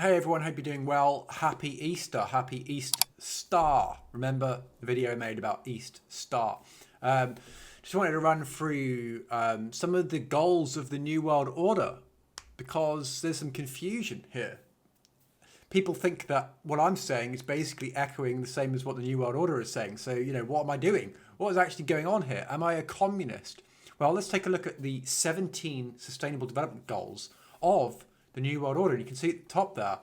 Hey everyone, hope you're doing well. Happy Easter, happy East Star. Remember the video I made about East Star. Just wanted to run through some of the goals of the New World Order because there's some confusion here. People think that what I'm saying is basically echoing the same as what the New World Order is saying. So, what am I doing? What is actually going on here? Am I a communist? Well, let's take a look at the 17 Sustainable Development Goals of the New World Order. And you can see at the top there,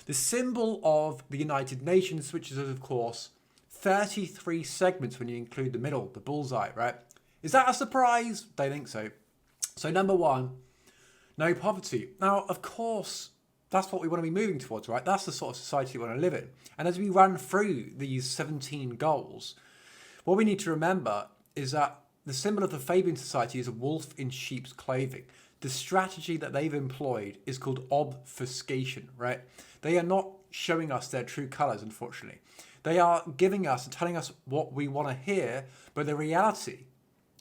the symbol of the United Nations, which is, of course, 33 segments when you include the middle, the bullseye, right? Is that a surprise? Don't think so. So number one, no poverty. Now, of course, that's what we want to be moving towards, right? That's the sort of society we want to live in. And as we run through these 17 goals, what we need to remember is that the symbol of the Fabian society is a wolf in sheep's clothing. The strategy that they've employed is called obfuscation, right? They are not showing us their true colours, unfortunately. They are giving us and telling us what we want to hear, but the reality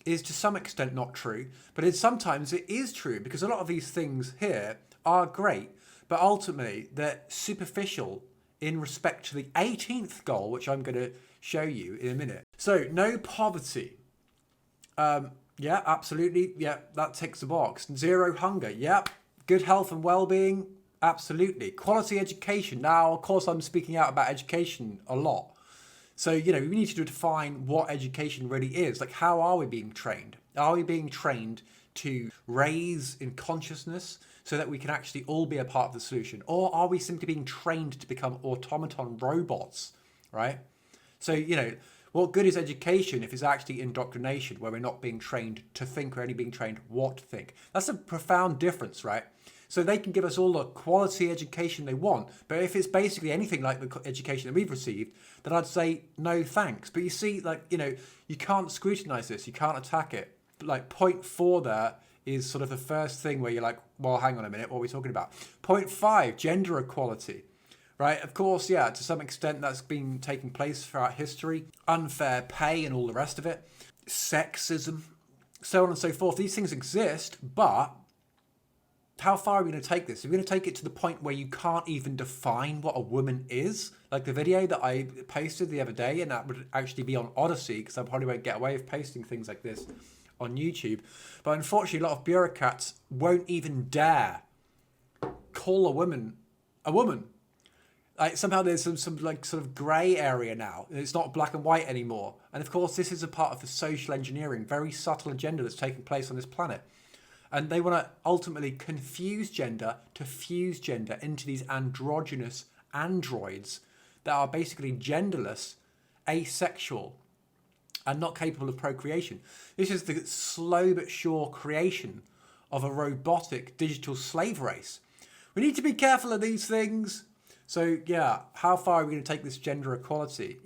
is to some extent not true. But sometimes it is true, because a lot of these things here are great, but ultimately they're superficial in respect to the 18th goal, which I'm going to show you in a minute. So, no poverty. Yeah, absolutely. Yeah, that ticks the box. Zero hunger. Yep. Good health and well-being. Absolutely. Quality education. Now, of course, I'm speaking out about education a lot. So, we need to define what education really is. Like, how are we being trained? Are we being trained to raise in consciousness so that we can actually all be a part of the solution? Or are we simply being trained to become automaton robots, right? So, what good is education if it's actually indoctrination, where we're not being trained to think, we're only being trained what to think? That's a profound difference, right? So they can give us all the quality education they want, but if it's basically anything like the education that we've received, then I'd say no thanks. But you see, you can't scrutinize this, you can't attack it. Like point 4 there is sort of the first thing where you're like, well, hang on a minute, what are we talking about? Point 5, gender equality. Right, of course, yeah, to some extent that's been taking place throughout history. Unfair pay and all the rest of it. Sexism, so on and so forth. These things exist, but how far are we going to take this? Are we going to take it to the point where you can't even define what a woman is? Like the video that I posted the other day, and that would actually be on Odyssey, because I probably won't get away with posting things like this on YouTube. But unfortunately, a lot of bureaucrats won't even dare call a woman a woman. Like somehow there's some like sort of grey area now. It's not black and white anymore. And of course, this is a part of the social engineering, very subtle agenda that's taking place on this planet. And they want to ultimately confuse gender to fuse gender into these androgynous androids that are basically genderless, asexual, and not capable of procreation. This is the slow but sure creation of a robotic digital slave race. We need to be careful of these things. So, yeah, how far are we going to take this gender equality?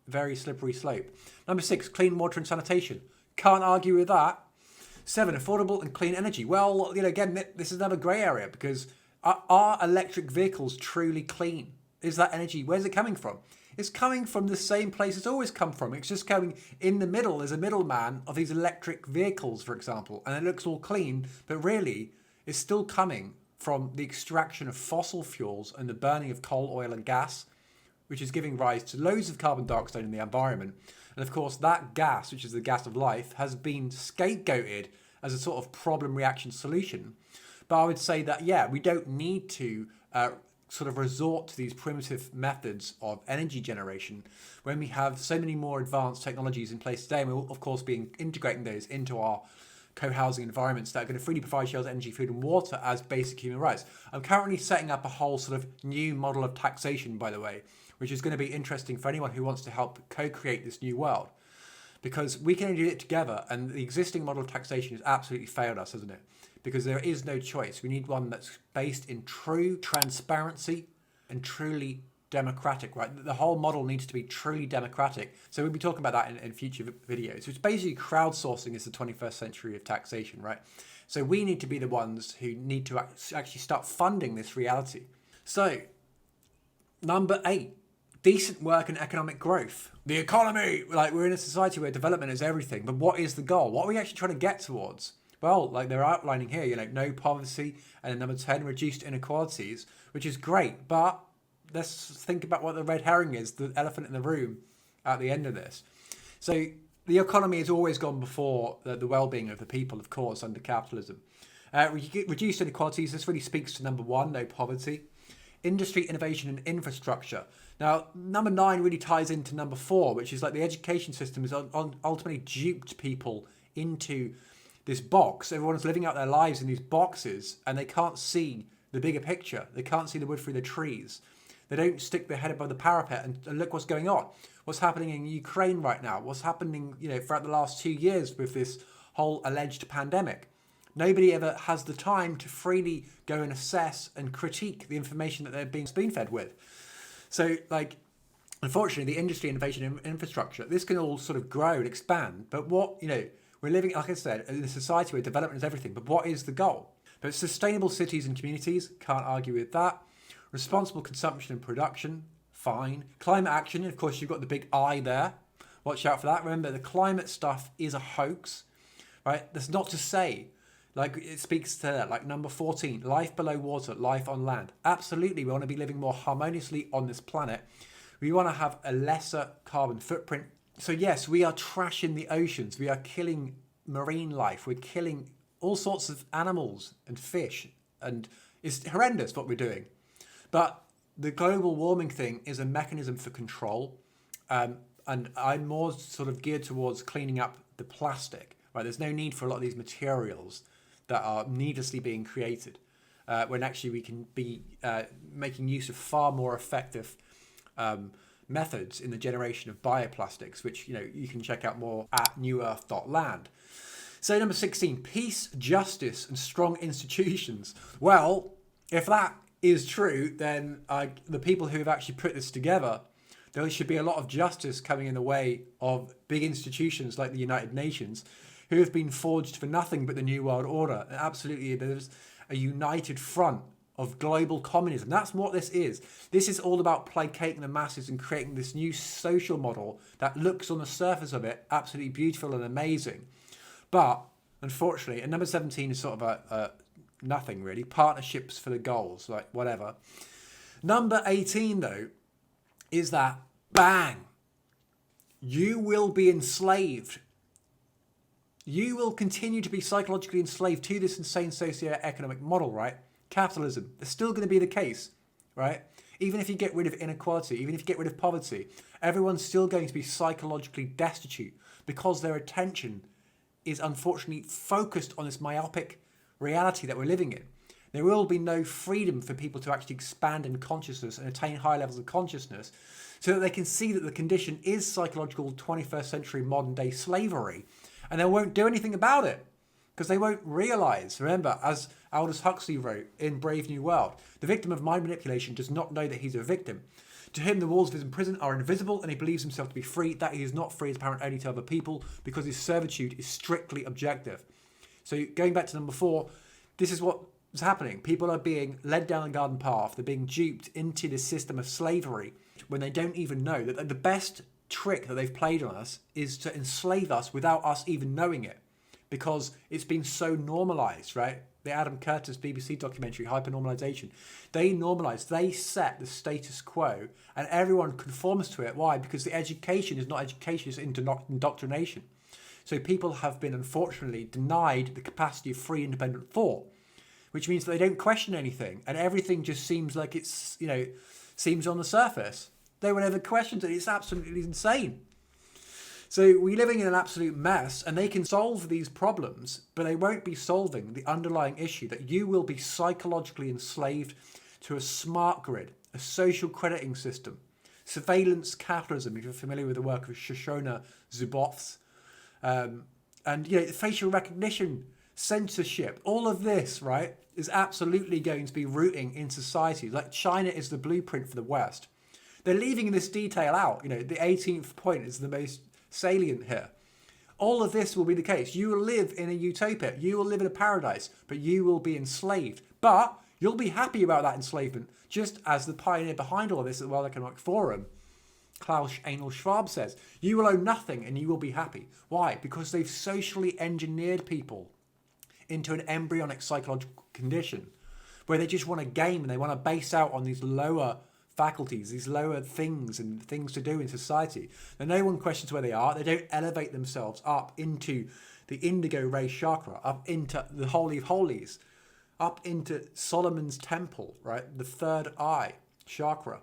Very slippery slope. Number 6, clean water and sanitation. Can't argue with that. 7, affordable and clean energy. Well, again, this is another grey area, because are electric vehicles truly clean? Is that energy, where's it coming from? It's coming from the same place it's always come from. It's just coming in the middle as a middleman of these electric vehicles, for example, and it looks all clean, but really it's still coming from the extraction of fossil fuels and the burning of coal, oil and gas, which is giving rise to loads of carbon dioxide in the environment. And of course, that gas, which is the gas of life, has been scapegoated as a sort of problem reaction solution. But I would say that, yeah, we don't need to sort of resort to these primitive methods of energy generation when we have so many more advanced technologies in place today. And we'll, of course, be integrating those into our co-housing environments that are going to freely provide shelter, energy, food and water as basic human rights. I'm currently setting up a whole sort of new model of taxation, by the way, which is going to be interesting for anyone who wants to help co-create this new world. Because we can only do it together, and the existing model of taxation has absolutely failed us, hasn't it? Because there is no choice. We need one that's based in true transparency and truly democratic, right? The whole model needs to be truly democratic. So we'll be talking about that in future videos, which basically crowdsourcing is the 21st century of taxation, right? So we need to be the ones who need to actually start funding this reality. So, number 8, decent work and economic growth. The economy, like we're in a society where development is everything, but what is the goal? What are we actually trying to get towards? Well, like they're outlining here, no poverty, and then number 10, reduced inequalities, which is great. But let's think about what the red herring is, the elephant in the room at the end of this. So the economy has always gone before the well-being of the people, of course, under capitalism. Reduced inequalities, this really speaks to number 1, no poverty. Industry, innovation, and infrastructure. Now, number 9 really ties into number 4, which is like the education system has ultimately duped people into this box. Everyone's living out their lives in these boxes, and they can't see the bigger picture. They can't see the wood through the trees. They don't stick their head above the parapet and look what's going on. What's happening in Ukraine right now? What's happening, throughout the last 2 years with this whole alleged pandemic? Nobody ever has the time to freely go and assess and critique the information that they're being spoon-fed with. So, unfortunately, the industry, innovation, and infrastructure, this can all sort of grow and expand. But what, we're living, like I said, in a society where development is everything. But what is the goal? But sustainable cities and communities, can't argue with that. Responsible consumption and production, fine. Climate action, of course, you've got the big I there. Watch out for that. Remember, the climate stuff is a hoax, right? That's not to say, it speaks to that, number 14, life below water, life on land. Absolutely, we want to be living more harmoniously on this planet. We want to have a lesser carbon footprint. So yes, we are trashing the oceans. We are killing marine life. We're killing all sorts of animals and fish. And it's horrendous what we're doing. But the global warming thing is a mechanism for control. And I'm more sort of geared towards cleaning up the plastic. Right? There's no need for a lot of these materials that are needlessly being created, when actually we can be making use of far more effective methods in the generation of bioplastics, which you can check out more at newearth.land. So number 16, peace, justice, and strong institutions. Well, if that is true, then the people who have actually put this together, there should be a lot of justice coming in the way of big institutions like the United Nations, who have been forged for nothing but the New World Order. And absolutely, there's a united front of global communism. That's what this is. This is all about placating the masses and creating this new social model that looks on the surface of it absolutely beautiful and amazing. But unfortunately, and number 17 is sort of a nothing really. Partnerships for the goals, like whatever. Number 18 though, is that bang, you will be enslaved. You will continue to be psychologically enslaved to this insane socio-economic model, right? Capitalism. It's still going to be the case, right? Even if you get rid of inequality, even if you get rid of poverty, everyone's still going to be psychologically destitute because their attention is unfortunately focused on this myopic reality that we're living in. There will be no freedom for people to actually expand in consciousness and attain high levels of consciousness so that they can see that the condition is psychological 21st century modern day slavery. And they won't do anything about it because they won't realise. Remember, as Aldous Huxley wrote in Brave New World, the victim of mind manipulation does not know that he's a victim. To him, the walls of his prison are invisible and he believes himself to be free. That he is not free is apparent only to other people because his servitude is strictly objective. So going back to number 4, this is what is happening. People are being led down the garden path. They're being duped into this system of slavery when they don't even know that the best trick that they've played on us is to enslave us without us even knowing it, because it's been so normalized, right? The Adam Curtis BBC documentary, Hypernormalization, they normalized, they set the status quo and everyone conforms to it. Why? Because the education is not education, it's indoctrination. So people have been unfortunately denied the capacity of free independent thought, which means that they don't question anything and everything just seems like it's, seems on the surface. No one ever questions it. It's absolutely insane. So we're living in an absolute mess and they can solve these problems, but they won't be solving the underlying issue that you will be psychologically enslaved to a smart grid, a social crediting system, surveillance capitalism, if you're familiar with the work of Shoshona Zuboff's, and facial recognition, censorship, all of this, right, is absolutely going to be rooting in society. Like China is the blueprint for the West. They're leaving this detail out. The 18th point is the most salient here. All of this will be the case. You will live in a utopia. You will live in a paradise, but you will be enslaved. But you'll be happy about that enslavement, just as the pioneer behind all of this at the World Economic Forum, Klaus Einel Schwab, says. You will own nothing and you will be happy. Why? Because they've socially engineered people into an embryonic psychological condition where they just want to game and they want to base out on these lower faculties, these lower things and things to do in society. And no one questions where they are. They don't elevate themselves up into the indigo ray chakra, up into the Holy of Holies, up into Solomon's temple, right? The third eye chakra,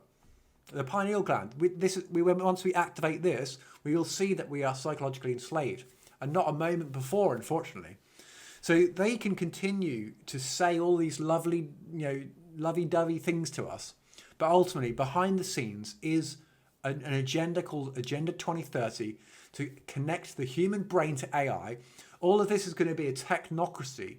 the pineal gland. Once we activate this, we will see that we are psychologically enslaved, and not a moment before, unfortunately. So they can continue to say all these lovely, lovey-dovey things to us, but ultimately, behind the scenes is an agenda called Agenda 2030 to connect the human brain to AI. All of this is going to be a technocracy.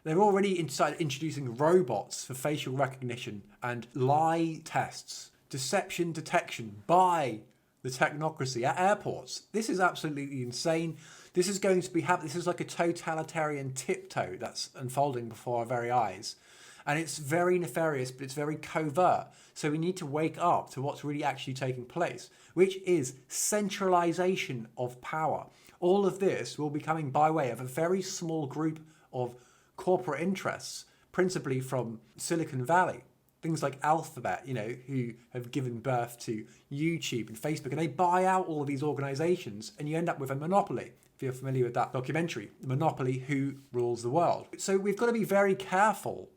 They're already introducing robots for facial recognition and lie tests, deception detection by the technocracy at airports. This is absolutely insane. This is going to be this is like a totalitarian tiptoe that's unfolding before our very eyes. And it's very nefarious, but it's very covert. So we need to wake up to what's really actually taking place, which is centralization of power. All of this will be coming by way of a very small group of corporate interests, principally from Silicon Valley. Things like Alphabet, who have given birth to YouTube and Facebook, and they buy out all of these organizations, and you end up with a monopoly. If you're familiar with that documentary, Monopoly, Who Rules the World. So we've got to be very careful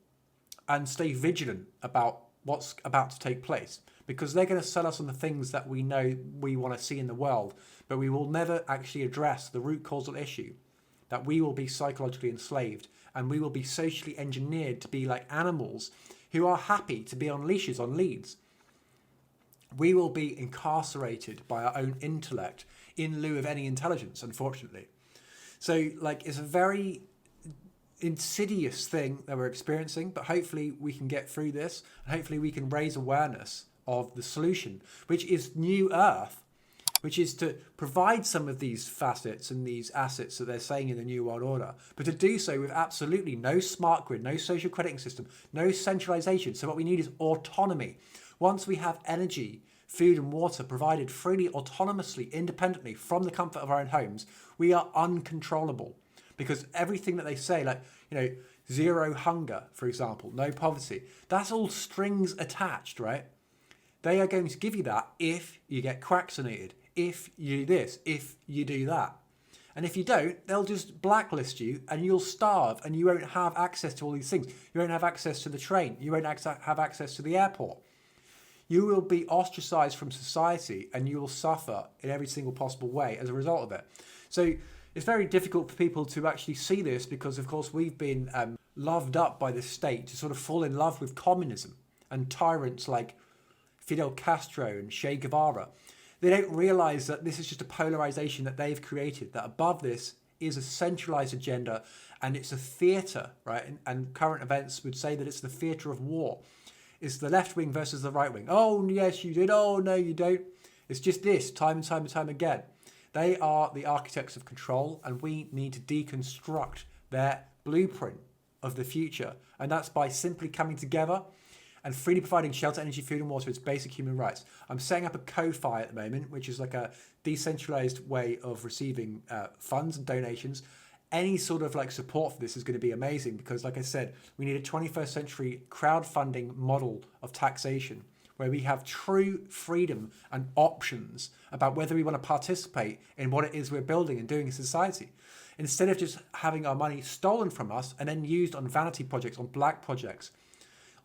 and stay vigilant about what's about to take place, because they're going to sell us on the things that we know we want to see in the world, but we will never actually address the root causal issue, that we will be psychologically enslaved and we will be socially engineered to be like animals who are happy to be on leashes, on leads. We will be incarcerated by our own intellect in lieu of any intelligence, unfortunately. So it's a very insidious thing that we're experiencing, but hopefully we can get through this, and hopefully we can raise awareness of the solution, which is New Earth, which is to provide some of these facets and these assets that they're saying in the New World Order, but to do so with absolutely no smart grid, no social crediting system, no centralization. So what we need is autonomy. Once we have energy, food and water provided freely, autonomously, independently from the comfort of our own homes, we are uncontrollable. Because everything that they say, zero hunger, for example, no poverty, that's all strings attached, right? They are going to give you that if you get vaccinated, if you do this, if you do that. And if you don't, they'll just blacklist you and you'll starve and you won't have access to all these things. You won't have access to the train. You won't have access to the airport. You will be ostracized from society and you will suffer in every single possible way as a result of it. So it's very difficult for people to actually see this because, of course, we've been loved up by the state to sort of fall in love with communism and tyrants like Fidel Castro and Che Guevara. They don't realize that this is just a polarization that they've created, that above this is a centralized agenda and it's a theater, right? And current events would say that it's the theater of war. It's the left wing versus the right wing. Oh, yes, you did. Oh, no, you don't. It's just this time and time and time again. They are the architects of control, and we need to deconstruct their blueprint of the future. And that's by simply coming together and freely providing shelter, energy, food, and water as basic human rights. I'm setting up a Ko-Fi at the moment, which is like a decentralized way of receiving funds and donations. Any sort of support for this is going to be amazing because, like I said, we need a 21st century crowdfunding model of taxation where we have true freedom and options about whether we want to participate in what it is we're building and doing in society. Instead of just having our money stolen from us and then used on vanity projects, on black projects,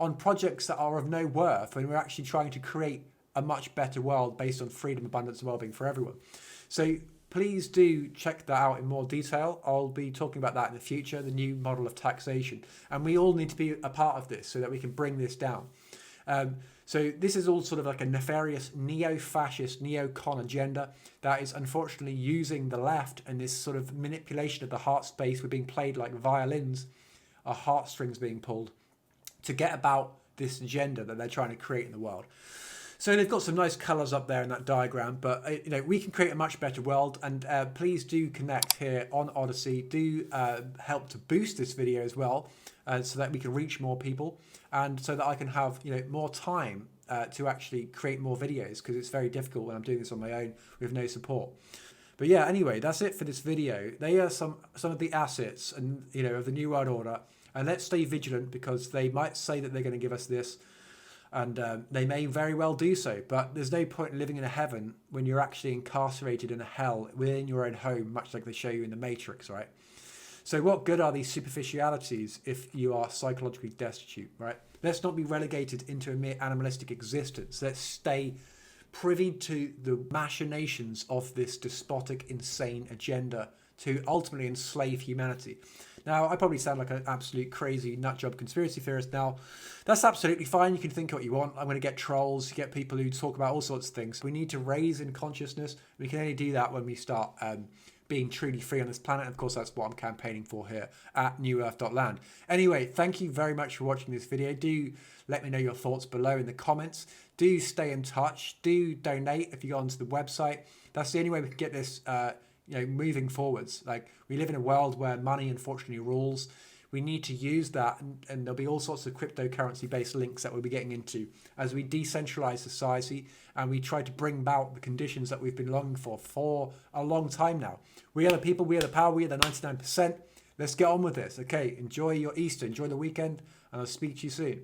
on projects that are of no worth, when we're actually trying to create a much better world based on freedom, abundance, and well-being for everyone. So please do check that out in more detail. I'll be talking about that in the future, the new model of taxation. And we all need to be a part of this so that we can bring this down. So this is all sort of like a nefarious neo-fascist, neo-con agenda that is unfortunately using the left and this sort of manipulation of the heart space. We're being played like violins, our heartstrings being pulled to get about this agenda that they're trying to create in the world. So they've got some nice colours up there in that diagram, but we can create a much better world. And please do connect here on Odyssey. Do help to boost this video as well, so that we can reach more people, and so that I can have more time to actually create more videos, because it's very difficult when I'm doing this on my own with no support. But yeah, anyway, that's it for this video. They are some of the assets and of the New World Order, and let's stay vigilant because they might say that they're going to give us this, and they may very well do so. But there's no point in living in a heaven when you're actually incarcerated in a hell within your own home, much like they show you in the Matrix, right? So what good are these superficialities if you are psychologically destitute, right? Let's not be relegated into a mere animalistic existence. Let's stay privy to the machinations of this despotic, insane agenda to ultimately enslave humanity. Now, I probably sound like an absolute crazy nutjob conspiracy theorist now. That's absolutely fine. You can think what you want. I'm going to get trolls, get people who talk about all sorts of things. We need to raise in consciousness. We can only do that when we start being truly free on this planet. Of course, that's what I'm campaigning for here at newearth.land. Anyway, thank you very much for watching this video. Do let me know your thoughts below in the comments. Do stay in touch. Do donate if you go onto the website. That's the only way we can get this moving forwards. Like, we live in a world where money unfortunately rules. We need to use that, and there'll be all sorts of cryptocurrency based links that we'll be getting into as we decentralize society and we try to bring about the conditions that we've been longing for a long time now. We are the people, we are the power, we are the 99%. Let's get on with this. Okay, enjoy your Easter, enjoy the weekend, and I'll speak to you soon.